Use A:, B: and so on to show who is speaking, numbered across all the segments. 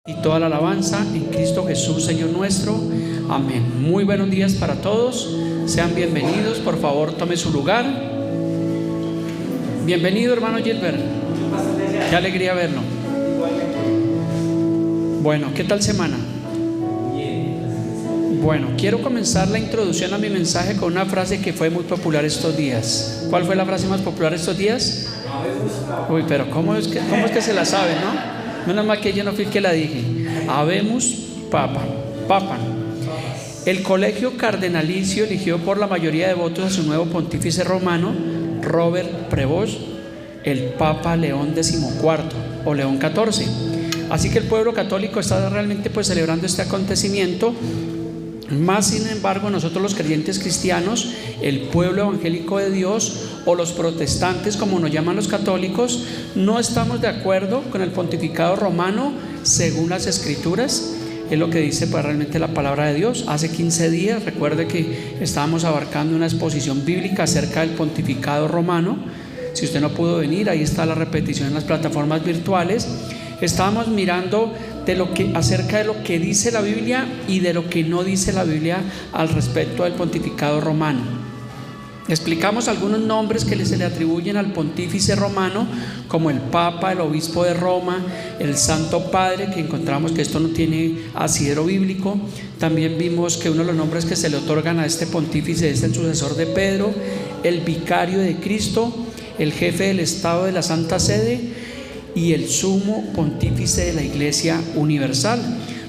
A: Y toda la alabanza en Cristo Jesús, Señor nuestro. Amén. Muy buenos días para todos. Sean bienvenidos. Por favor, tome su lugar. Bienvenido, hermano Gilbert. Qué alegría verlo. Bueno, ¿qué tal semana? Bueno, quiero comenzar la introducción a mi mensaje con una frase que fue muy popular estos días. ¿Cuál fue la frase más popular estos días? Uy, pero ¿cómo es que se la sabe, no? Menos mal que yo no fui el que la dije. Habemus Papa. El colegio cardenalicio eligió por la mayoría de votos a su nuevo pontífice romano, Robert Prevost, el Papa León XIV o León XIV. Así que el pueblo católico está realmente celebrando este acontecimiento. Más sin embargo, nosotros los creyentes cristianos, el pueblo evangélico de Dios o los protestantes, como nos llaman los católicos, no estamos de acuerdo con el pontificado romano según las escrituras. Es lo que dice realmente la palabra de Dios. Hace 15 días, recuerde que estábamos abarcando una exposición bíblica acerca del pontificado romano. Si usted no pudo venir, ahí está la repetición en las plataformas virtuales. Estábamos mirando acerca de lo que dice la Biblia y de lo que no dice la Biblia al respecto del pontificado romano. Explicamos algunos nombres que se le atribuyen al pontífice romano, como el Papa, el Obispo de Roma, el Santo Padre, que encontramos que esto no tiene asidero bíblico. También vimos que uno de los nombres que se le otorgan a este pontífice es el sucesor de Pedro, el Vicario de Cristo, el Jefe del Estado de la Santa Sede y el Sumo Pontífice de la Iglesia Universal.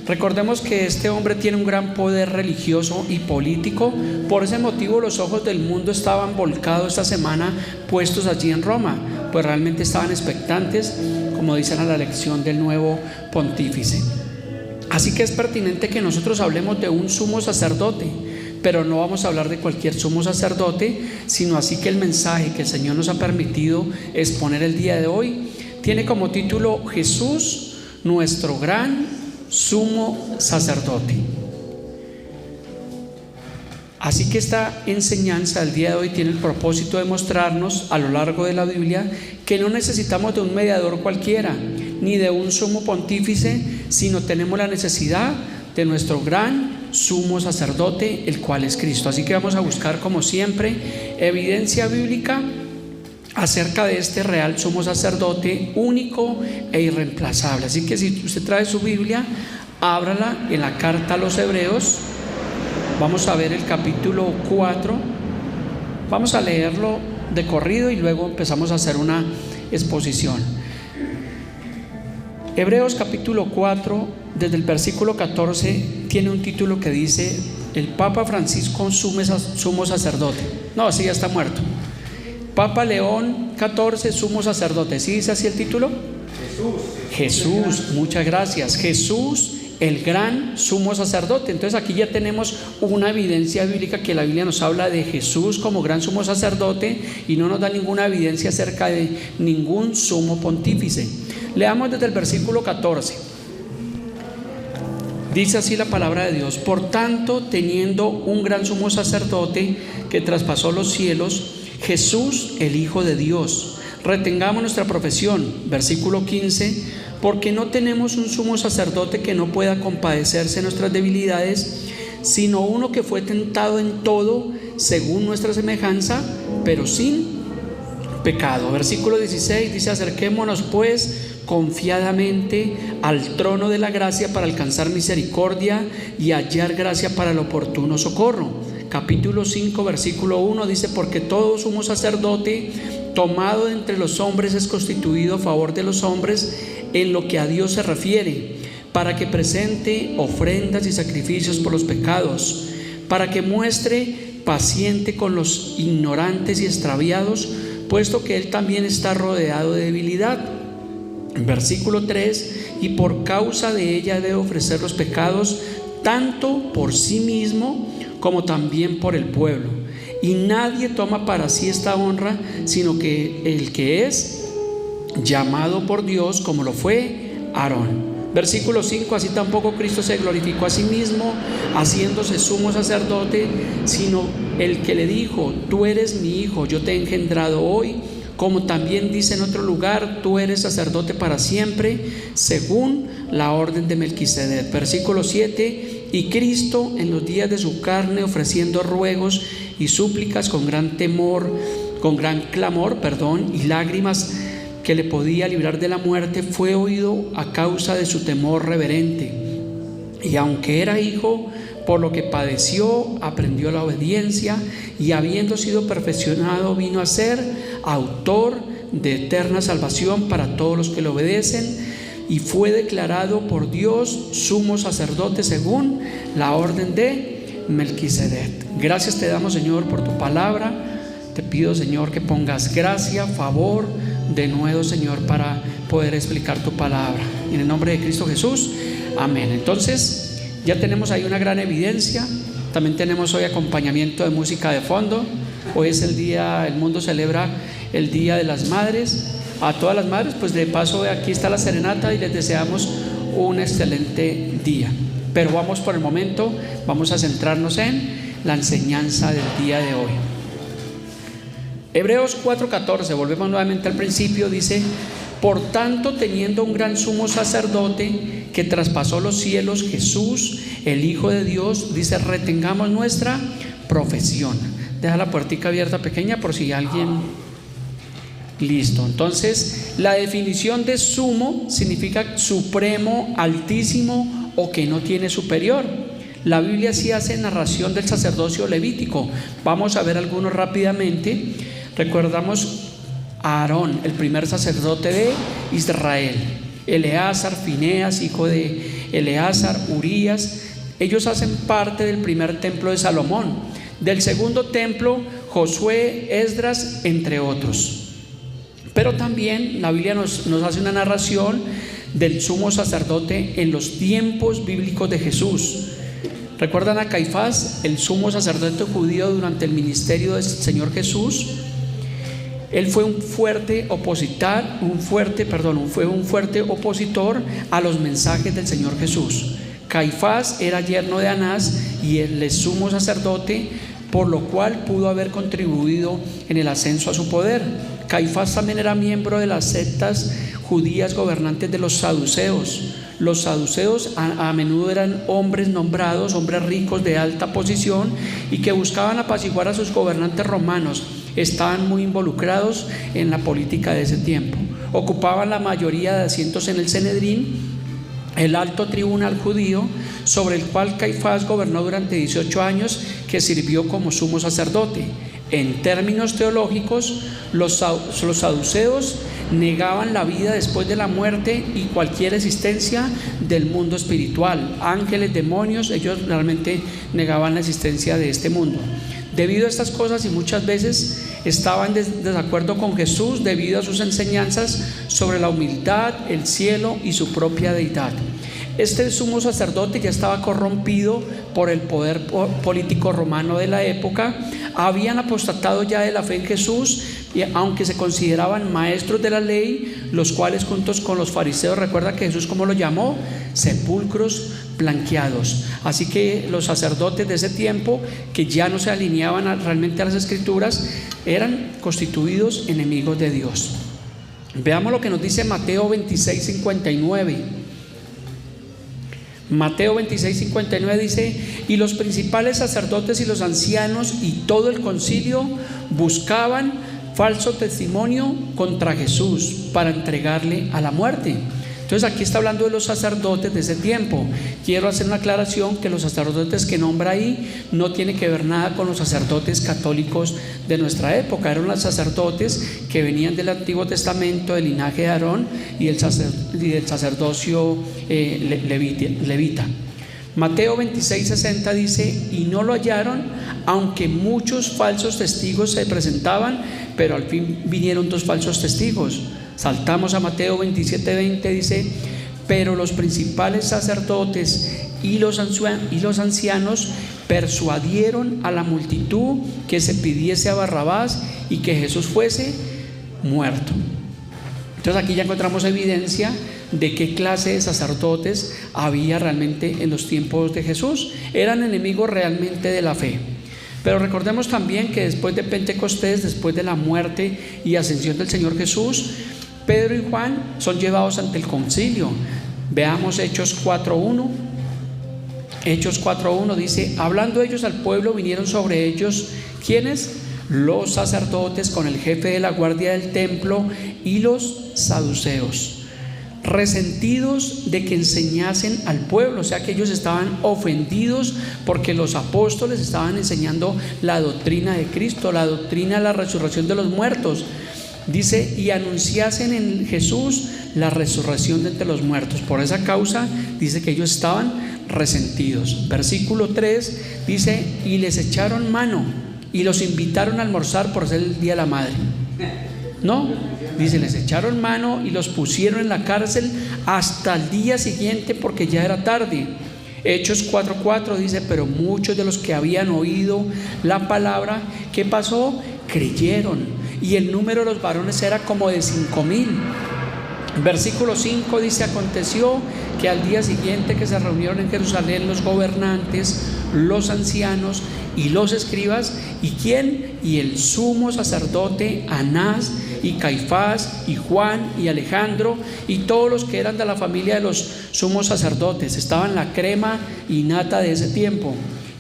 A: Recordemos que este hombre tiene un gran poder religioso y político. Por ese motivo los ojos del mundo estaban volcados esta semana, puestos allí en Roma, pues realmente estaban expectantes, como dicen, a la elección del nuevo pontífice. Así que es pertinente que nosotros hablemos de un sumo sacerdote, pero no vamos a hablar de cualquier sumo sacerdote, sino así que el mensaje que el Señor nos ha permitido exponer el día de hoy tiene como título: Jesús, nuestro gran sumo sacerdote. Así que esta enseñanza del día de hoy tiene el propósito de mostrarnos a lo largo de la Biblia que no necesitamos de un mediador cualquiera, ni de un sumo pontífice, sino tenemos la necesidad de nuestro gran sumo sacerdote, el cual es Cristo. Así que vamos a buscar, como siempre, evidencia bíblica acerca de este real sumo sacerdote único e irreemplazable. Así que si usted trae su Biblia, ábrala en la carta a los Hebreos. Vamos a ver el capítulo 4. Vamos a leerlo de corrido y luego empezamos a hacer una exposición. Hebreos capítulo 4, desde el versículo 14, tiene un título que dice: el Papa Francisco sumo sacerdote. No, sí, ya está muerto. Papa León XIV, sumo sacerdote. ¿Sí dice así el título? Jesús, muchas gracias. Jesús, el gran sumo sacerdote. Entonces aquí ya tenemos una evidencia bíblica que la Biblia nos habla de Jesús como gran sumo sacerdote y no nos da ninguna evidencia acerca de ningún sumo pontífice. Leamos desde el versículo 14. Dice así la palabra de Dios: por tanto, teniendo un gran sumo sacerdote que traspasó los cielos, Jesús, el Hijo de Dios, retengamos nuestra profesión. Versículo 15: porque no tenemos un sumo sacerdote que no pueda compadecerse de nuestras debilidades, sino uno que fue tentado en todo según nuestra semejanza, pero sin pecado. Versículo 16 dice: acerquémonos pues confiadamente al trono de la gracia para alcanzar misericordia y hallar gracia para el oportuno socorro. Capítulo 5, versículo 1 dice: porque todo sumo sacerdote tomado de entre los hombres es constituido a favor de los hombres en lo que a Dios se refiere, para que presente ofrendas y sacrificios por los pecados, para que muestre paciente con los ignorantes y extraviados, puesto que él también está rodeado de debilidad. Versículo 3: y por causa de ella debe ofrecer los pecados tanto por sí mismo como también por el pueblo. Y nadie toma para sí esta honra, sino que el que es llamado por Dios, como lo fue Aarón. Versículo 5: así tampoco Cristo se glorificó a sí mismo, haciéndose sumo sacerdote, sino el que le dijo: tú eres mi hijo, yo te he engendrado hoy. como también dice en otro lugar, tú eres sacerdote para siempre, según la orden de Melquisedec. Versículo 7, y Cristo en los días de su carne, ofreciendo ruegos y súplicas con gran clamor, y lágrimas que le podía librar de la muerte, fue oído a causa de su temor reverente. Y aunque era hijo, por lo que padeció, aprendió la obediencia, y habiendo sido perfeccionado, vino a ser autor de eterna salvación para todos los que le obedecen, y fue declarado por Dios sumo sacerdote según la orden de Melquisedec. Gracias te damos, Señor, por tu palabra. Te pido, Señor, que pongas gracia, favor de nuevo, Señor, para poder explicar tu palabra. En el nombre de Cristo Jesús, amén. Entonces, ya tenemos ahí una gran evidencia. También tenemos hoy acompañamiento de música de fondo. Hoy es el día, el mundo celebra el Día de las Madres. A todas las madres, pues de paso aquí está la serenata y les deseamos un excelente día. Pero vamos por el momento, vamos a centrarnos en la enseñanza del día de hoy. Hebreos 4:14, volvemos nuevamente al principio, dice: por tanto, teniendo un gran sumo sacerdote que traspasó los cielos, Jesús, el Hijo de Dios, dice, retengamos nuestra profesión. Deja la puertica abierta pequeña por si alguien... Listo. Entonces, la definición de sumo significa supremo, altísimo o que no tiene superior. La Biblia sí hace narración del sacerdocio levítico. Vamos a ver algunos rápidamente. Recordamos a Aarón, el primer sacerdote de Israel. Eleazar, Fineas, hijo de Eleazar, Urías. Ellos hacen parte del primer templo de Salomón. Del segundo templo, Josué, Esdras, entre otros. Pero también la Biblia nos hace una narración del sumo sacerdote en los tiempos bíblicos de Jesús. ¿Recuerdan a Caifás, el sumo sacerdote judío durante el ministerio del Señor Jesús? Él fue un fuerte opositor a los mensajes del Señor Jesús. Caifás era yerno de Anás y él es sumo sacerdote, por lo cual pudo haber contribuido en el ascenso a su poder. Caifás también era miembro de las sectas judías gobernantes de los saduceos. Los saduceos a menudo eran hombres nombrados, hombres ricos de alta posición y que buscaban apaciguar a sus gobernantes romanos. Estaban muy involucrados en la política de ese tiempo. Ocupaban la mayoría de asientos en el Sanedrín, el alto tribunal judío, sobre el cual Caifás gobernó durante 18 años, que sirvió como sumo sacerdote. En términos teológicos, los saduceos negaban la vida después de la muerte y cualquier existencia del mundo espiritual. Ángeles, demonios, ellos realmente negaban la existencia de este mundo. Debido a estas cosas, y muchas veces estaban en desacuerdo con Jesús debido a sus enseñanzas sobre la humildad, el cielo y su propia deidad. Este sumo sacerdote ya estaba corrompido por el poder político romano de la época. Habían apostatado ya de la fe en Jesús, y aunque se consideraban maestros de la ley, los cuales juntos con los fariseos, recuerda que Jesús ¿cómo lo llamó? Sepulcros blanqueados. Así que los sacerdotes de ese tiempo, que ya no se alineaban realmente a las escrituras, eran constituidos enemigos de Dios. Veamos lo que nos dice Mateo 26:59. Mateo 26:59 dice: y los principales sacerdotes y los ancianos y todo el concilio buscaban falso testimonio contra Jesús para entregarle a la muerte. Entonces aquí está hablando de los sacerdotes de ese tiempo. Quiero hacer una aclaración, que los sacerdotes que nombra ahí no tiene que ver nada con los sacerdotes católicos de nuestra época. Eran los sacerdotes que venían del Antiguo Testamento, del linaje de Aarón y del sacerdocio levita. Mateo 26:60 dice: y no lo hallaron, aunque muchos falsos testigos se presentaban, pero al fin vinieron 2 falsos testigos. Saltamos a Mateo 27:20, dice: pero los principales sacerdotes y los ancianos persuadieron a la multitud que se pidiese a Barrabás y que Jesús fuese muerto. Entonces aquí ya encontramos evidencia de qué clase de sacerdotes había realmente en los tiempos de Jesús. Eran enemigos realmente de la fe. Pero recordemos también que después de Pentecostés, después de la muerte y ascensión del Señor Jesús, Pedro y Juan son llevados ante el concilio. Veamos Hechos 4:1. Hechos 4:1 dice: hablando ellos al pueblo, vinieron sobre ellos, ¿quiénes? Los sacerdotes con el jefe de la guardia del templo y los saduceos, resentidos de que enseñasen al pueblo. O sea que ellos estaban ofendidos porque los apóstoles estaban enseñando la doctrina de Cristo, la doctrina de la resurrección de los muertos. Dice: y anunciasen en Jesús la resurrección de entre los muertos. Por esa causa dice que ellos estaban resentidos. Versículo 3 dice: y les echaron mano y los invitaron a almorzar por ser el día de la madre. No, dice, les echaron mano y los pusieron en la cárcel hasta el día siguiente porque ya era tarde. Hechos 4:4 dice: pero muchos de los que habían oído la palabra, ¿qué pasó? Creyeron, y el número de los varones era como de 5,000. Versículo 5 dice: aconteció que al día siguiente que se reunieron en Jerusalén los gobernantes, los ancianos y los escribas, ¿y quién? Y el sumo sacerdote Anás y Caifás y Juan y Alejandro y todos los que eran de la familia de los sumos sacerdotes, estaban la crema y nata de ese tiempo,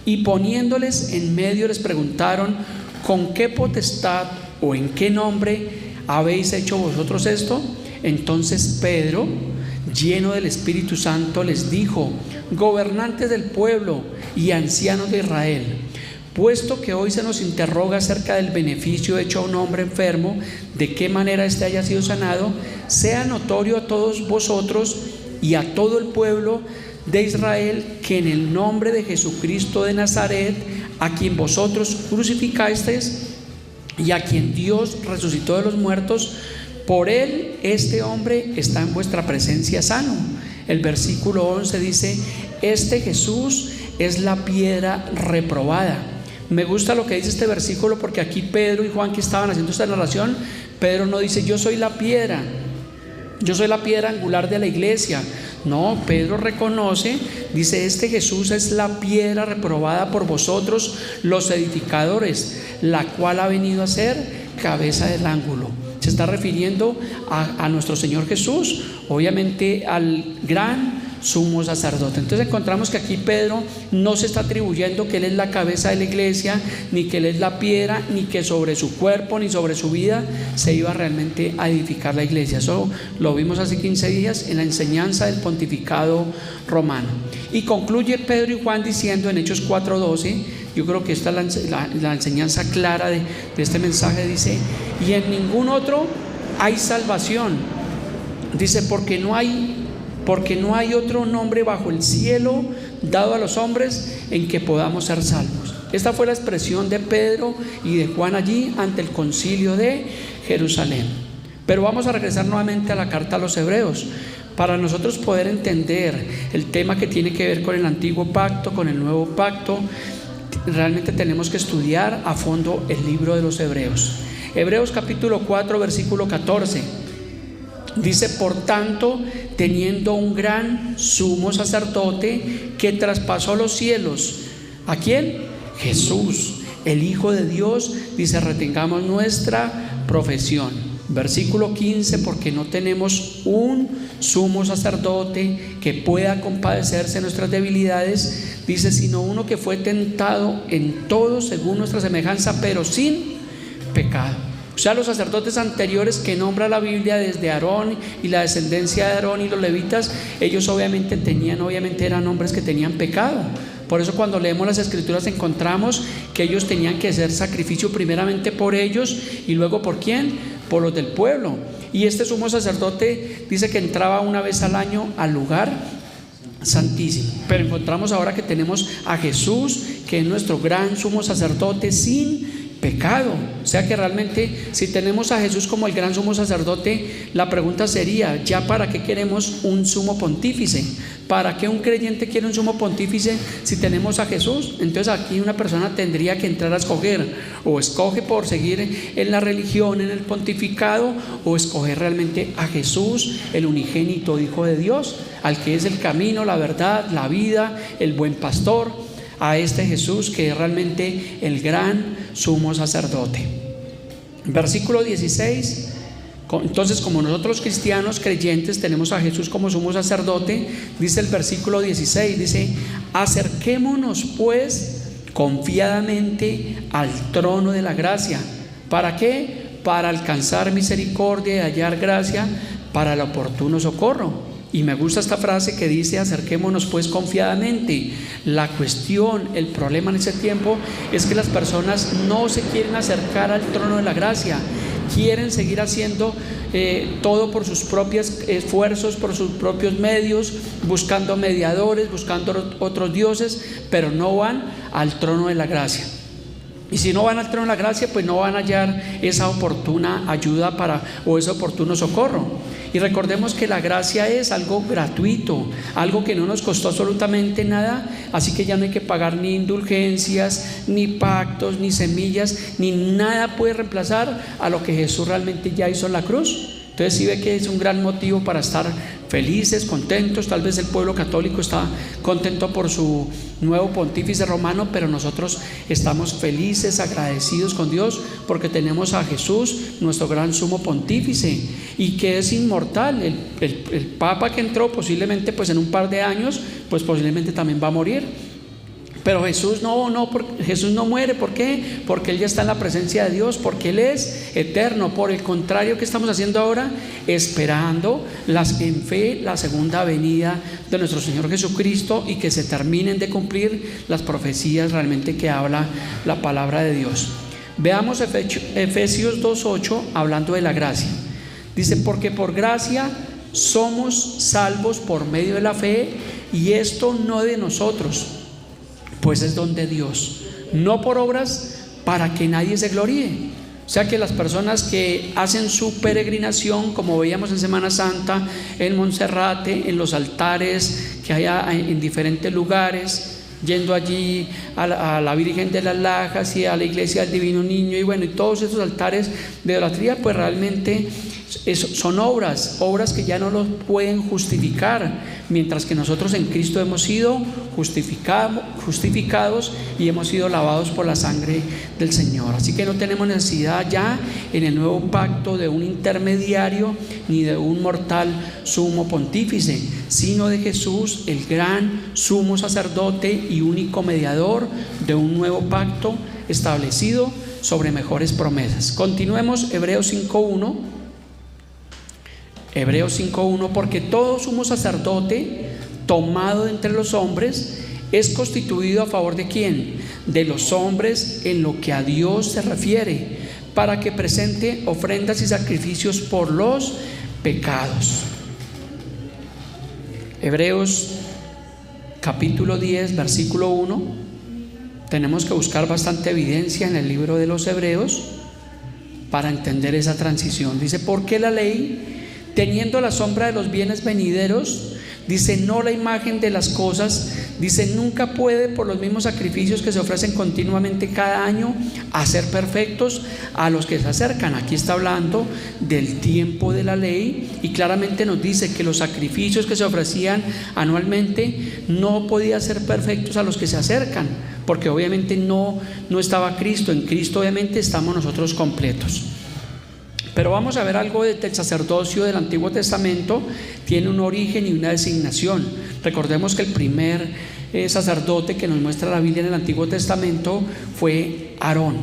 A: y poniéndoles en medio les preguntaron: ¿con qué potestad o en qué nombre habéis hecho vosotros esto? Entonces Pedro, lleno del Espíritu Santo, les dijo: gobernantes del pueblo y ancianos de Israel, puesto que hoy se nos interroga acerca del beneficio hecho a un hombre enfermo, de qué manera éste haya sido sanado, sea notorio a todos vosotros y a todo el pueblo de Israel que en el nombre de Jesucristo de Nazaret, a quien vosotros crucificasteis y a quien Dios resucitó de los muertos, por él este hombre está en vuestra presencia sano. El versículo 11 dice: este Jesús es la piedra reprobada. Me gusta lo que dice este versículo, porque aquí Pedro y Juan, que estaban haciendo esta narración, Pedro no dice: yo soy la piedra, yo soy la piedra angular de la iglesia. No, Pedro reconoce, dice: este Jesús es la piedra reprobada por vosotros los edificadores, la cual ha venido a ser cabeza del ángulo. Se está refiriendo a nuestro Señor Jesús, obviamente al gran sumo sacerdote. Entonces encontramos que aquí Pedro no se está atribuyendo que él es la cabeza de la iglesia, ni que él es la piedra, ni que sobre su cuerpo ni sobre su vida se iba realmente a edificar la iglesia. Eso lo vimos hace 15 días en la enseñanza del pontificado romano. Y concluye Pedro y Juan diciendo en Hechos 4:12, yo creo que esta es la enseñanza clara de este mensaje. Dice: y en ningún otro hay salvación. Dice: porque no hay otro nombre bajo el cielo dado a los hombres en que podamos ser salvos. Esta fue la expresión de Pedro y de Juan allí ante el concilio de Jerusalén. Pero vamos a regresar nuevamente a la carta a los Hebreos. Para nosotros poder entender el tema que tiene que ver con el antiguo pacto, con el nuevo pacto, realmente tenemos que estudiar a fondo el libro de los Hebreos. Hebreos capítulo 4 versículo 14 dice: por tanto, teniendo un gran sumo sacerdote que traspasó los cielos, ¿a quién? Jesús, el Hijo de Dios, dice: retengamos nuestra profesión. Versículo 15: porque no tenemos un sumo sacerdote que pueda compadecerse de nuestras debilidades, dice, sino uno que fue tentado en todo según nuestra semejanza, pero sin pecado. O sea, los sacerdotes anteriores que nombra la Biblia, desde Aarón y la descendencia de Aarón y los levitas, ellos obviamente eran hombres que tenían pecado. Por eso cuando leemos las escrituras encontramos que ellos tenían que hacer sacrificio primeramente por ellos y luego ¿por quién? Por los del pueblo. Y este sumo sacerdote dice que entraba una vez al año al lugar santísimo. Pero encontramos ahora que tenemos a Jesús, que es nuestro gran sumo sacerdote sin pecado. O sea que realmente, si tenemos a Jesús como el gran sumo sacerdote, la pregunta sería: ¿ya para qué queremos un sumo pontífice? ¿Para qué un creyente quiere un sumo pontífice si tenemos a Jesús? Entonces aquí una persona tendría que entrar a escoger: o escoge por seguir en la religión, en el pontificado, o escoger realmente a Jesús, el unigénito Hijo de Dios, al que es el camino, la verdad, la vida, el buen pastor, a este Jesús que es realmente el gran sumo sacerdote. Versículo 16. Entonces, como nosotros cristianos creyentes tenemos a Jesús como sumo sacerdote, dice el versículo 16, dice: acerquémonos pues confiadamente al trono de la gracia. ¿Para qué? Para alcanzar misericordia y hallar gracia para el oportuno socorro. Y me gusta esta frase que dice: acerquémonos pues confiadamente. La cuestión, el problema en ese tiempo es que las personas no se quieren acercar al trono de la gracia, quieren seguir haciendo todo por sus propios esfuerzos, por sus propios medios, buscando mediadores, buscando otros dioses, pero no van al trono de la gracia. Y si no van al trono de la gracia, pues no van a hallar esa oportuna ayuda o ese oportuno socorro. Y recordemos que la gracia es algo gratuito, algo que no nos costó absolutamente nada, así que ya no hay que pagar ni indulgencias, ni pactos, ni semillas, ni nada puede reemplazar a lo que Jesús realmente ya hizo en la cruz. Entonces sí ve que es un gran motivo para estar felices, contentos. Tal vez el pueblo católico está contento por su nuevo pontífice romano, pero nosotros estamos felices, agradecidos con Dios porque tenemos a Jesús, nuestro gran sumo pontífice, y que es inmortal. El papa que entró posiblemente pues en un par de años pues posiblemente también va a morir. Pero Jesús Jesús no muere. ¿Por qué? Porque Él ya está en la presencia de Dios, porque Él es eterno. Por el contrario, ¿qué estamos haciendo ahora? Esperando en fe la segunda venida de nuestro Señor Jesucristo y que se terminen de cumplir las profecías realmente que habla la palabra de Dios. Veamos Efesios 2:8, hablando de la gracia. Dice: porque por gracia somos salvos por medio de la fe, y esto no de nosotros, pues es don de Dios, no por obras, para que nadie se gloríe. O sea que las personas que hacen su peregrinación, como veíamos en Semana Santa, en Monserrate, en los altares que hay en diferentes lugares, yendo allí a la Virgen de las Lajas y a la Iglesia del Divino Niño, y bueno, y todos esos altares de idolatría, pues realmente son obras que ya no los pueden justificar, mientras que nosotros en Cristo hemos sido justificados y hemos sido lavados por la sangre del Señor. Así que no tenemos necesidad ya en el nuevo pacto de un intermediario ni de un mortal sumo pontífice, sino de Jesús, el gran sumo sacerdote y único mediador de un nuevo pacto establecido sobre mejores promesas. Continuemos Hebreos 5:1. Hebreos 5:1: porque todo sumo sacerdote tomado de entre los hombres es constituido a favor de ¿quién? De los hombres, en lo que a Dios se refiere, para que presente ofrendas y sacrificios por los pecados. Hebreos capítulo 10, versículo 1. Tenemos que buscar bastante evidencia en el libro de los Hebreos para entender esa transición. Dice: porque la ley, teniendo la sombra de los bienes venideros, dice, no la imagen de las cosas, dice, nunca puede, por los mismos sacrificios que se ofrecen continuamente cada año, hacer perfectos a los que se acercan. Aquí está hablando del tiempo de la ley, y claramente nos dice que los sacrificios que se ofrecían anualmente no podían ser perfectos a los que se acercan, porque obviamente no estaba Cristo. En Cristo obviamente estamos nosotros completos. Pero vamos a ver algo del sacerdocio del Antiguo Testamento. Tiene un origen y una designación. Recordemos que el primer sacerdote que nos muestra la Biblia en el Antiguo Testamento fue Aarón.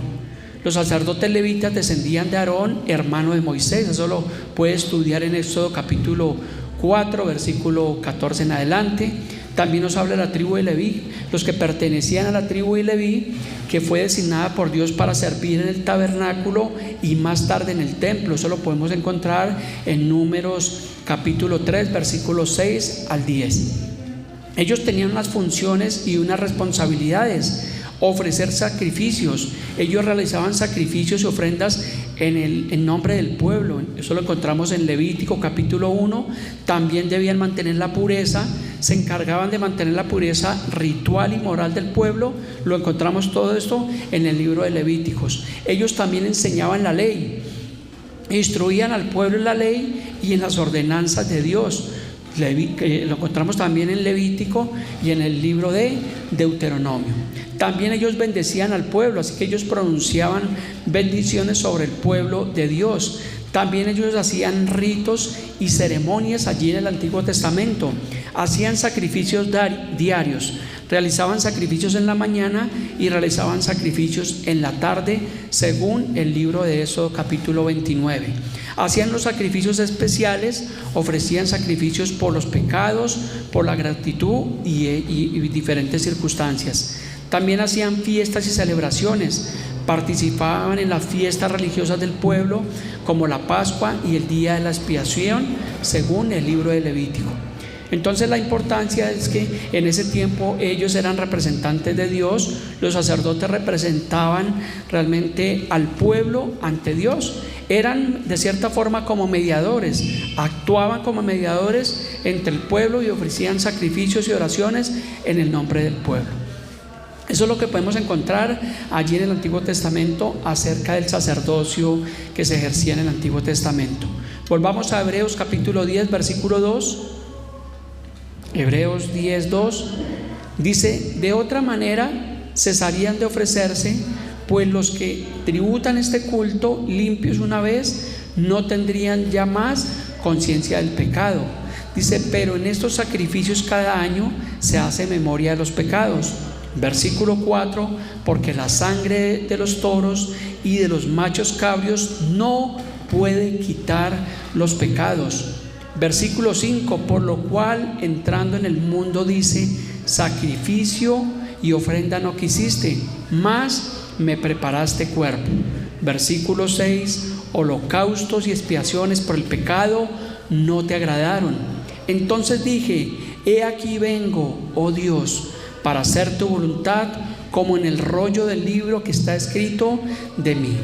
A: Los sacerdotes levitas descendían de Aarón, hermano de Moisés. Eso lo puede estudiar en Éxodo capítulo 4, versículo 14 en adelante. También nos habla de la tribu de Leví, los que pertenecían a la tribu de Leví, que fue designada por Dios para servir en el tabernáculo y más tarde en el templo. Eso lo podemos encontrar en Números capítulo 3, versículos 6 al 10. Ellos tenían unas funciones y unas responsabilidades: ofrecer sacrificios. Ellos realizaban sacrificios y ofrendas en nombre del pueblo. Eso lo encontramos en Levítico capítulo 1. También debían mantener la pureza, se encargaban de mantener la pureza ritual y moral del pueblo. Lo encontramos todo esto en el libro de Levíticos. Ellos también enseñaban la ley, instruían al pueblo en la ley y en las ordenanzas de Dios. Lo encontramos también en Levítico y en el libro de Deuteronomio. También ellos bendecían al pueblo, así que ellos pronunciaban bendiciones sobre el pueblo de Dios. También ellos hacían ritos y ceremonias allí en el Antiguo Testamento. Hacían sacrificios diarios, realizaban sacrificios en la mañana y realizaban sacrificios en la tarde, según el libro de Éxodo capítulo 29. Hacían los sacrificios especiales, ofrecían sacrificios por los pecados, por la gratitud y diferentes circunstancias. También hacían fiestas y celebraciones, participaban en las fiestas religiosas del pueblo, como la Pascua y el Día de la Expiación, según el libro de Levítico. Entonces la importancia es que en ese tiempo ellos eran representantes de Dios, los sacerdotes representaban realmente al pueblo ante Dios, eran de cierta forma como mediadores, actuaban como mediadores entre el pueblo y ofrecían sacrificios y oraciones en el nombre del pueblo. Eso es lo que podemos encontrar allí en el Antiguo Testamento acerca del sacerdocio que se ejercía en el Antiguo Testamento. Volvamos a Hebreos capítulo 10, versículo 2. Hebreos 10, 2 dice: de otra manera cesarían de ofrecerse, pues los que tributan este culto limpios una vez no tendrían ya más conciencia del pecado. Dice: pero en estos sacrificios cada año se hace memoria de los pecados. Versículo 4: porque la sangre de los toros y de los machos cabríos no puede quitar los pecados. Versículo 5: por lo cual entrando en el mundo dice: sacrificio y ofrenda no quisiste, mas me preparaste cuerpo. Versículo 6: holocaustos y expiaciones por el pecado no te agradaron. Entonces dije: he aquí vengo, oh Dios, para hacer tu voluntad, como en el rollo del libro que está escrito de mí.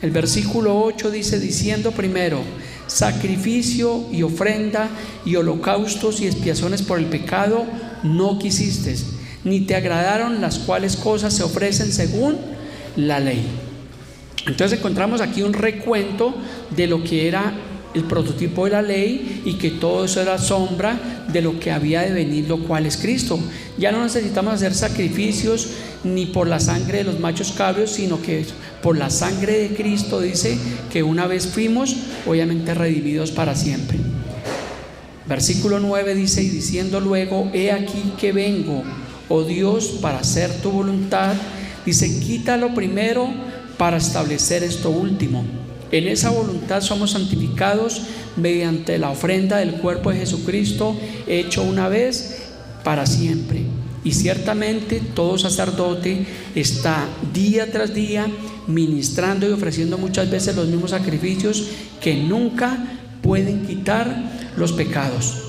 A: El versículo 8 dice, diciendo primero: sacrificio y ofrenda y holocaustos y expiaciones por el pecado no quisiste, ni te agradaron, las cuales cosas se ofrecen según la ley. Entonces encontramos aquí un recuento de lo que era el prototipo de la ley y que todo eso era sombra de lo que había de venir, lo cual es Cristo. Ya no necesitamos hacer sacrificios ni por la sangre de los machos cabríos, sino que por la sangre de Cristo, dice que una vez fuimos obviamente redimidos para siempre. Versículo 9 dice: y diciendo luego: he aquí que vengo, oh Dios, para hacer tu voluntad. Dice: quítalo primero para establecer esto último. En esa voluntad somos santificados mediante la ofrenda del cuerpo de Jesucristo, hecho una vez para siempre. Y ciertamente todo sacerdote está día tras día ministrando y ofreciendo muchas veces los mismos sacrificios que nunca pueden quitar los pecados.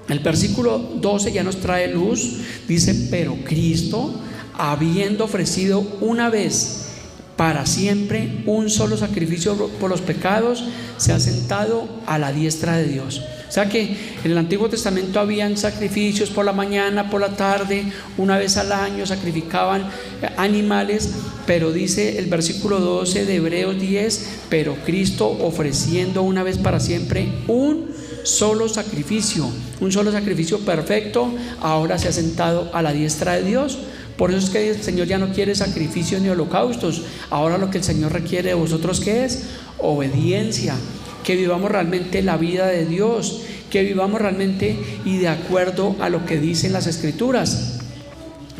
A: El versículo 12 ya nos trae luz. Dice: pero Cristo, habiendo ofrecido una vez para siempre un solo sacrificio por los pecados, se ha sentado a la diestra de Dios. O sea que en el Antiguo Testamento habían sacrificios por la mañana, por la tarde, una vez al año sacrificaban animales, pero dice el versículo 12 de Hebreos 10: pero Cristo, ofreciendo una vez para siempre un solo sacrificio perfecto, ahora se ha sentado a la diestra de Dios. Por eso es que el Señor ya no quiere sacrificios ni holocaustos. Ahora lo que el Señor requiere de vosotros, ¿qué es? Obediencia. Que vivamos realmente la vida de Dios, que vivamos realmente y de acuerdo a lo que dicen las Escrituras.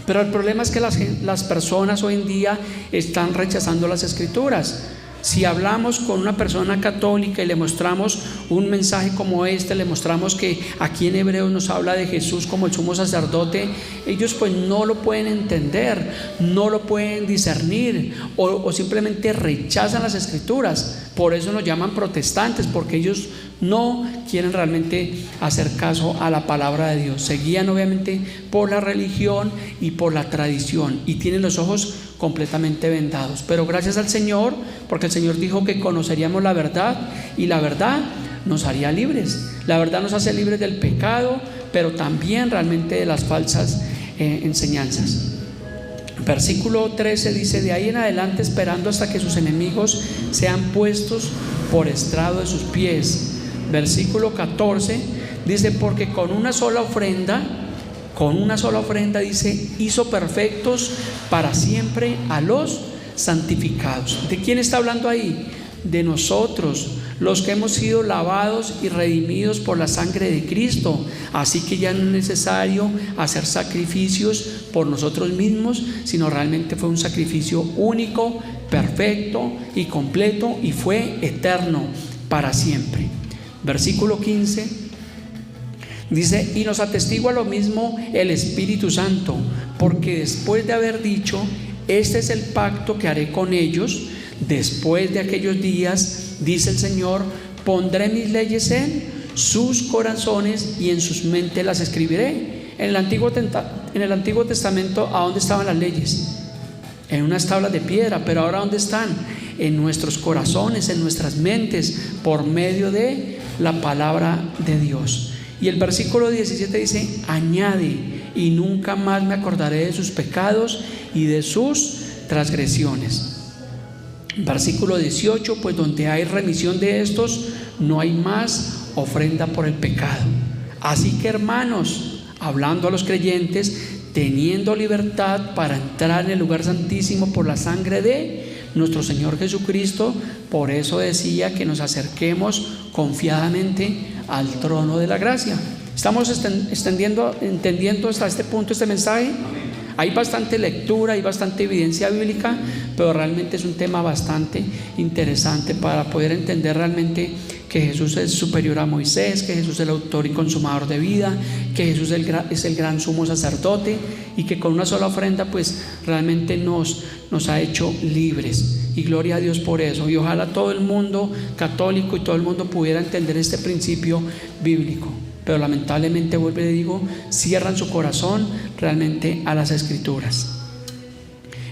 A: Pero el problema es que las personas hoy en día están rechazando las Escrituras. Si hablamos con una persona católica y le mostramos un mensaje como este, le mostramos que aquí en Hebreos nos habla de Jesús como el sumo sacerdote, ellos pues no lo pueden entender, no lo pueden discernir, o simplemente rechazan las Escrituras. Por eso nos llaman protestantes, porque ellos no quieren realmente hacer caso a la palabra de Dios. Se guían obviamente por la religión y por la tradición, y tienen los ojos completamente vendados. Pero gracias al Señor, porque el Señor dijo que conoceríamos la verdad, y la verdad nos haría libres. La verdad nos hace libres del pecado, pero también realmente de las falsas enseñanzas. Versículo 13 dice: de ahí en adelante, esperando hasta que sus enemigos sean puestos por estrado de sus pies. Versículo 14 Dice, porque con una sola ofrenda, dice, hizo perfectos para siempre a los santificados. ¿De quién está hablando ahí? De nosotros, los que hemos sido lavados y redimidos por la sangre de Cristo. Así que ya no es necesario hacer sacrificios por nosotros mismos, sino realmente fue un sacrificio único, perfecto y completo, y fue eterno para siempre. Versículo 15 dice, y nos atestigua lo mismo el Espíritu Santo, porque después de haber dicho, este es el pacto que haré con ellos después de aquellos días, dice el Señor, pondré mis leyes en sus corazones y en sus mentes las escribiré. En el Antiguo Testamento, ¿a dónde estaban las leyes? En unas tablas de piedra, pero ahora ¿dónde están? En nuestros corazones, en nuestras mentes, por medio de la palabra de Dios. Y el versículo 17 dice, añade, y nunca más me acordaré de sus pecados y de sus transgresiones. Versículo 18, pues donde hay remisión de estos, no hay más ofrenda por el pecado. Así que, hermanos, hablando a los creyentes, teniendo libertad para entrar en el lugar santísimo por la sangre de nuestro Señor Jesucristo, por eso decía que nos acerquemos confiadamente al trono de la gracia. ¿Estamos entendiendo hasta este punto este mensaje? Hay bastante lectura, hay bastante evidencia bíblica, pero realmente es un tema bastante interesante para poder entender realmente que Jesús es superior a Moisés, que Jesús es el autor y consumador de vida, que Jesús es el gran sumo sacerdote, y que con una sola ofrenda pues realmente nos ha hecho libres. Y gloria a Dios por eso. Y ojalá todo el mundo católico y todo el mundo pudiera entender este principio bíblico. Pero lamentablemente, vuelvo y le digo, cierran su corazón realmente a las Escrituras.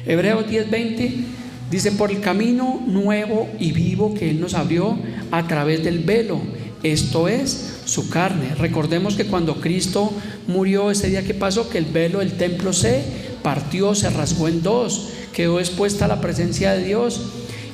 A: Hebreos 10:20 dice, por el camino nuevo y vivo que Él nos abrió a través del velo, esto es, su carne. Recordemos que cuando Cristo murió, ese día que pasó, que el velo del templo se partió, se rasgó en dos, quedó expuesta a la presencia de Dios.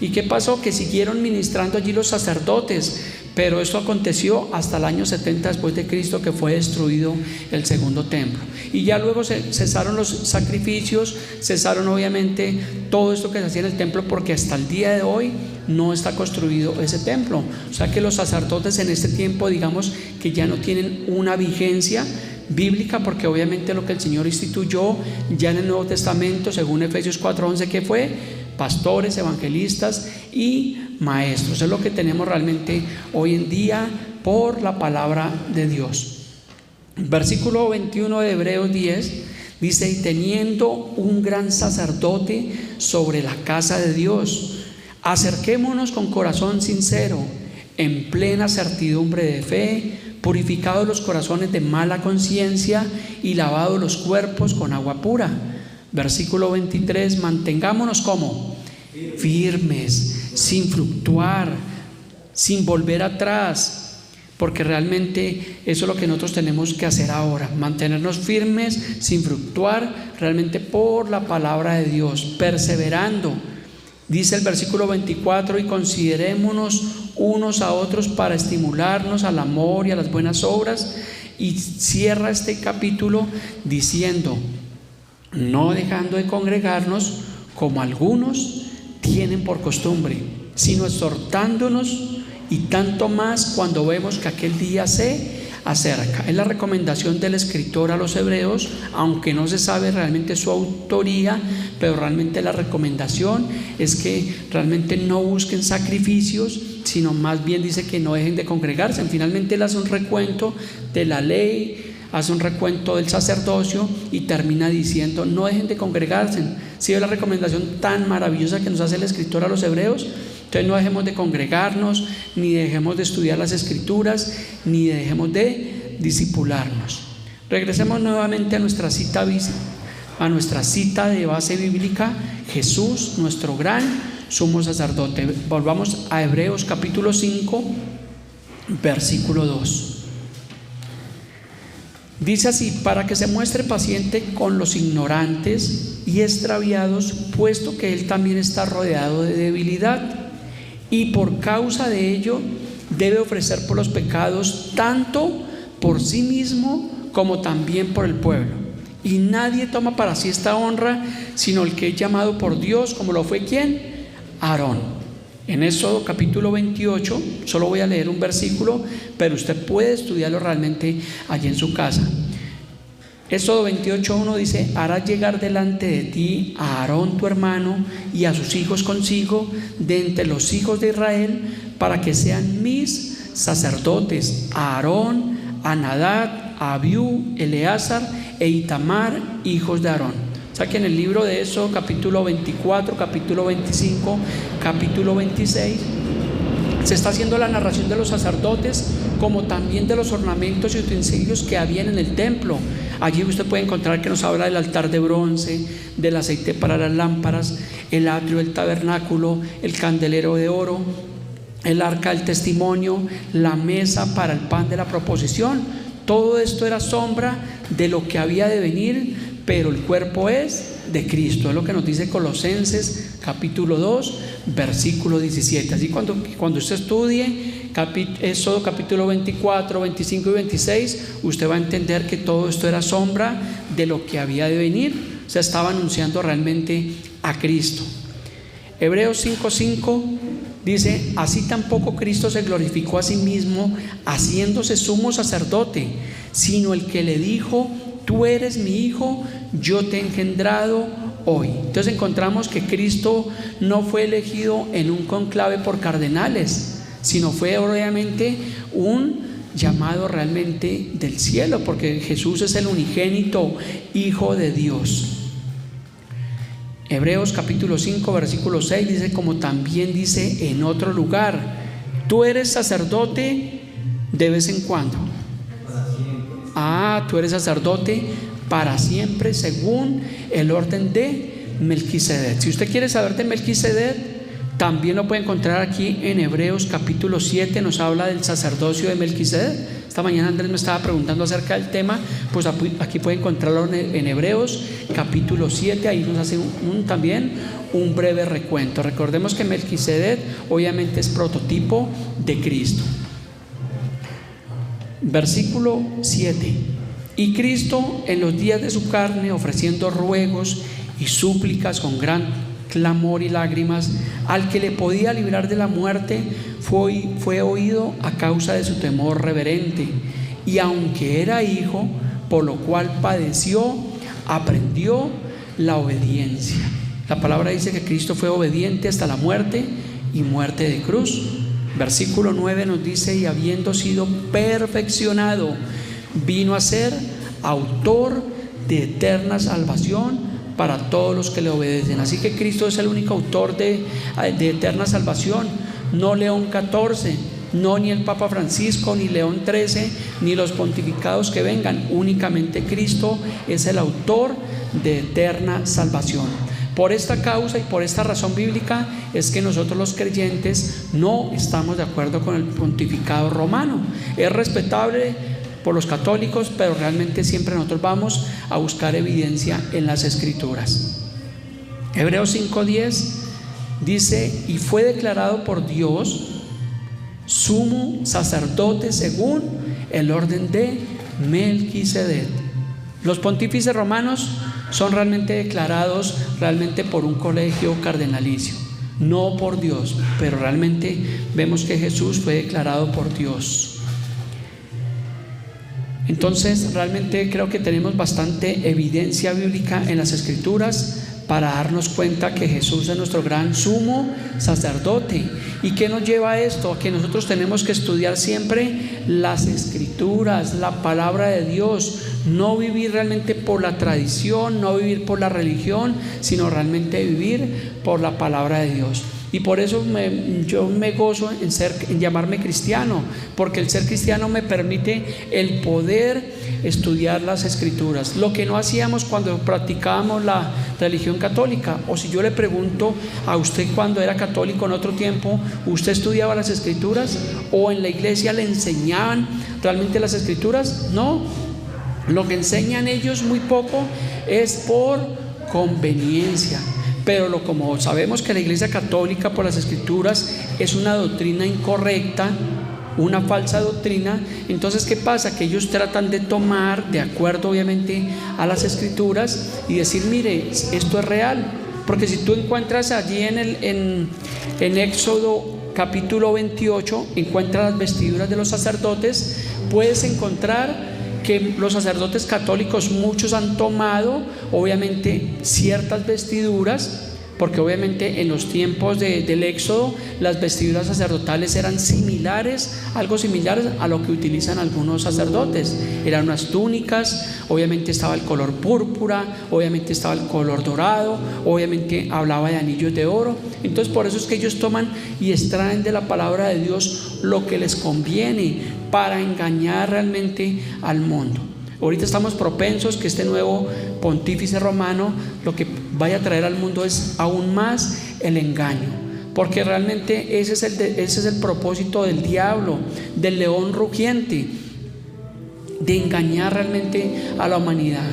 A: ¿Y qué pasó? Que siguieron ministrando allí los sacerdotes, pero esto aconteció hasta el año 70 después de Cristo, que fue destruido el segundo templo. Y ya luego cesaron los sacrificios, cesaron obviamente todo esto que se hacía en el templo, porque hasta el día de hoy no está construido ese templo. O sea que los sacerdotes en este tiempo, digamos que ya no tienen una vigencia bíblica, porque obviamente lo que el Señor instituyó ya en el Nuevo Testamento, según Efesios 4:11, que fue pastores, evangelistas y maestros. Es lo que tenemos realmente hoy en día por la palabra de Dios. Versículo 21 de Hebreos 10 dice, y teniendo un gran sacerdote sobre la casa de Dios, acerquémonos con corazón sincero, en plena certidumbre de fe, purificados los corazones de mala conciencia y lavados los cuerpos con agua pura. Versículo 23, mantengámonos como firmes, sin fluctuar, sin volver atrás, porque realmente eso es lo que nosotros tenemos que hacer ahora, mantenernos firmes, sin fluctuar, realmente por la palabra de Dios, perseverando. Dice el versículo 24, y considerémonos unos a otros para estimularnos al amor y a las buenas obras. Y cierra este capítulo diciendo, no dejando de congregarnos como algunos tienen por costumbre, sino exhortándonos, y tanto más cuando vemos que aquel día se acerca. Es la recomendación del escritor a los hebreos, aunque no se sabe realmente su autoría, pero realmente la recomendación es que realmente no busquen sacrificios, sino más bien dice que no dejen de congregarse. Finalmente él hace un recuento de la ley, hace un recuento del sacerdocio y termina diciendo, no dejen de congregarse. ¿Sí ve la recomendación tan maravillosa que nos hace el escritor a los hebreos? Entonces no dejemos de congregarnos, ni dejemos de estudiar las escrituras, ni dejemos de discipularnos. Regresemos nuevamente a nuestra cita de base bíblica, Jesús, nuestro gran sumo sacerdote. Volvamos a Hebreos capítulo 5, versículo 2. Dice así, para que se muestre paciente con los ignorantes y extraviados, puesto que Él también está rodeado de debilidad, y por causa de ello debe ofrecer por los pecados tanto por sí mismo como también por el pueblo. Y nadie toma para sí esta honra, sino el que es llamado por Dios, como lo fue ¿quién? Aarón. En Éxodo capítulo 28, solo voy a leer un versículo, pero usted puede estudiarlo realmente allí en su casa. Éxodo 28:1 dice: harás llegar delante de ti a Aarón tu hermano y a sus hijos consigo de entre los hijos de Israel, para que sean mis sacerdotes, a Aarón, a Nadab, a Abiú, Eleazar e Itamar, hijos de Aarón. O sea que en el libro de Éxodo capítulo 24, capítulo 25, capítulo 26 se está haciendo la narración de los sacerdotes, como también de los ornamentos y utensilios que habían en el templo. Allí usted puede encontrar que nos habla del altar de bronce, del aceite para las lámparas, el atrio del tabernáculo, el candelero de oro, el arca del testimonio, la mesa para el pan de la proposición. Todo esto era sombra de lo que había de venir, pero el cuerpo es de Cristo. Es lo que nos dice Colosenses capítulo 2, versículo 17. Así cuando usted estudie Éxodo capítulo 24, 25 y 26, usted va a entender que todo esto era sombra de lo que había de venir. Se estaba anunciando realmente a Cristo. Hebreos 5:5 dice: así tampoco Cristo se glorificó a sí mismo haciéndose sumo sacerdote, sino el que le dijo: tú eres mi hijo, yo te he engendrado hoy. Entonces encontramos que Cristo no fue elegido en un conclave por cardenales, sino fue obviamente un llamado realmente del cielo, porque Jesús es el unigénito Hijo de Dios. Hebreos capítulo 5 versículo 6 dice, como también dice en otro lugar: tú eres sacerdote de vez en cuando. Tú eres sacerdote para siempre, según el orden de Melquisedec. Si usted quiere saber de Melquisedec, también lo puede encontrar aquí en Hebreos capítulo 7, nos habla del sacerdocio de Melquisedec. Esta mañana Andrés me estaba preguntando acerca del tema, pues aquí puede encontrarlo en Hebreos capítulo 7, ahí nos hace también un breve recuento. Recordemos que Melquisedec obviamente es prototipo de Cristo. Versículo 7: y Cristo en los días de su carne, ofreciendo ruegos y súplicas con gran clamor y lágrimas al que le podía librar de la muerte, fue oído a causa de su temor reverente, y aunque era hijo, por lo cual padeció, aprendió la obediencia. La palabra dice que Cristo fue obediente hasta la muerte, y muerte de cruz. Versículo 9 nos dice: y habiendo sido perfeccionado, vino a ser autor de eterna salvación para todos los que le obedecen. Así que Cristo es el único autor de eterna salvación, no León XIV, no ni el Papa Francisco, ni León XIII, ni los pontificados que vengan. Únicamente Cristo es el autor de eterna salvación. Por esta causa y por esta razón bíblica es que nosotros los creyentes no estamos de acuerdo con el pontificado romano. Es respetable por los católicos, pero realmente siempre nosotros vamos a buscar evidencia en las Escrituras. Hebreos 5:10 dice: y fue declarado por Dios sumo sacerdote según el orden de Melquisedec. Los pontífices romanos son realmente declarados realmente por un colegio cardenalicio, no por Dios, pero realmente vemos que Jesús fue declarado por Dios. Entonces realmente creo que tenemos bastante evidencia bíblica en las Escrituras para darnos cuenta que Jesús es nuestro gran sumo sacerdote. ¿Y qué nos lleva a esto? A que nosotros tenemos que estudiar siempre las Escrituras, la palabra de Dios, no vivir realmente por la tradición, no vivir por la religión, sino realmente vivir por la palabra de Dios. Y por eso yo me gozo en llamarme cristiano, porque el ser cristiano me permite el poder estudiar las Escrituras, lo que no hacíamos cuando practicábamos la religión católica. O si yo le pregunto a usted, cuando era católico en otro tiempo, ¿usted estudiaba las Escrituras? ¿O en la iglesia le enseñaban realmente las Escrituras? No, lo que enseñan ellos muy poco es por conveniencia. Pero como sabemos que la Iglesia Católica por las Escrituras es una doctrina incorrecta, una falsa doctrina. Entonces, ¿qué pasa? Que ellos tratan de tomar, de acuerdo obviamente a las escrituras, y decir, mire, esto es real. Porque si tú encuentras allí en Éxodo capítulo 28, encuentras las vestiduras de los sacerdotes, puedes encontrar que los sacerdotes católicos, muchos han tomado obviamente ciertas vestiduras, porque obviamente en los tiempos del Éxodo las vestiduras sacerdotales eran similares, algo similares a lo que utilizan algunos sacerdotes. Eran unas túnicas, obviamente estaba el color púrpura, obviamente estaba el color dorado, obviamente hablaba de anillos de oro. Entonces por eso es que ellos toman y extraen de la palabra de Dios lo que les conviene para engañar realmente al mundo. Ahorita estamos propensos que este nuevo pontífice romano lo que vaya a traer al mundo es aún más el engaño, porque realmente ese es el propósito del diablo, del león rugiente, de engañar realmente a la humanidad.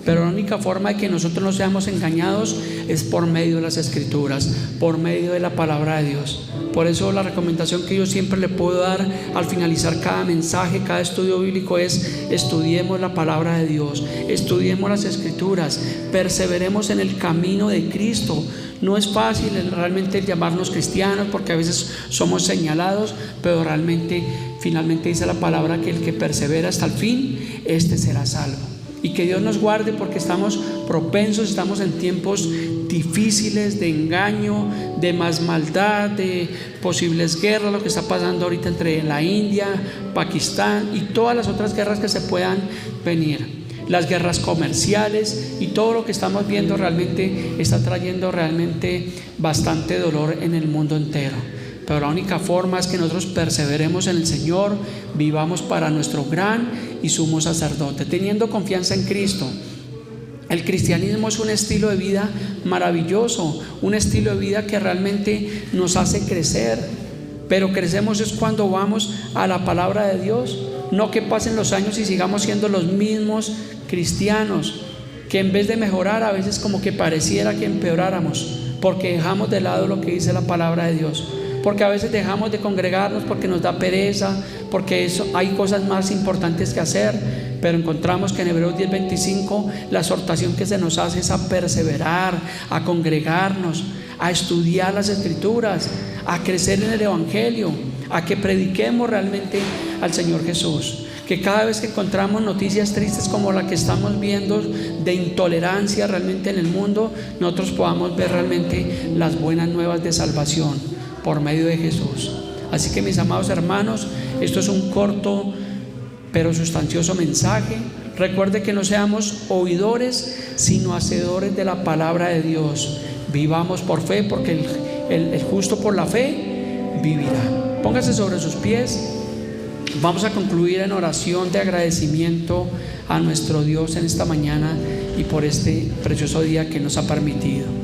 A: Pero la única forma de que nosotros no seamos engañados es por medio de las escrituras, por medio de la palabra de Dios. Por eso la recomendación que yo siempre le puedo dar al finalizar cada mensaje, cada estudio bíblico es: estudiemos la palabra de Dios, estudiemos las escrituras, perseveremos en el camino de Cristo. No es fácil realmente llamarnos cristianos, porque a veces somos señalados, pero realmente finalmente dice la palabra que el que persevera hasta el fin, este será salvo. Y que Dios nos guarde, porque estamos propensos, estamos en tiempos difíciles de engaño, de más maldad, de posibles guerras, lo que está pasando ahorita entre la India, Pakistán y todas las otras guerras que se puedan venir, las guerras comerciales, y todo lo que estamos viendo realmente está trayendo realmente bastante dolor en el mundo entero. Pero la única forma es que nosotros perseveremos en el Señor, vivamos para nuestro gran y sumo sacerdote, teniendo confianza en Cristo. El cristianismo es un estilo de vida maravilloso, un estilo de vida que realmente nos hace crecer, pero crecemos es cuando vamos a la palabra de Dios, no que pasen los años y sigamos siendo los mismos cristianos, que en vez de mejorar a veces como que pareciera que empeoráramos, porque dejamos de lado lo que dice la palabra de Dios. Porque a veces dejamos de congregarnos porque nos da pereza, porque hay cosas más importantes que hacer. Pero encontramos que en Hebreos 10:25 la exhortación que se nos hace es a perseverar, a congregarnos, a estudiar las escrituras, a crecer en el evangelio, a que prediquemos realmente al Señor Jesús. Que cada vez que encontramos noticias tristes como la que estamos viendo de intolerancia realmente en el mundo, nosotros podamos ver realmente las buenas nuevas de salvación por medio de Jesús. Así que, mis amados hermanos, esto es un corto pero sustancioso mensaje. Recuerde que no seamos oidores, sino hacedores de la palabra de Dios. Vivamos por fe, porque el justo por la fe vivirá. Póngase sobre sus pies. Vamos a concluir en oración de agradecimiento a nuestro Dios en esta mañana y por este precioso día que nos ha permitido.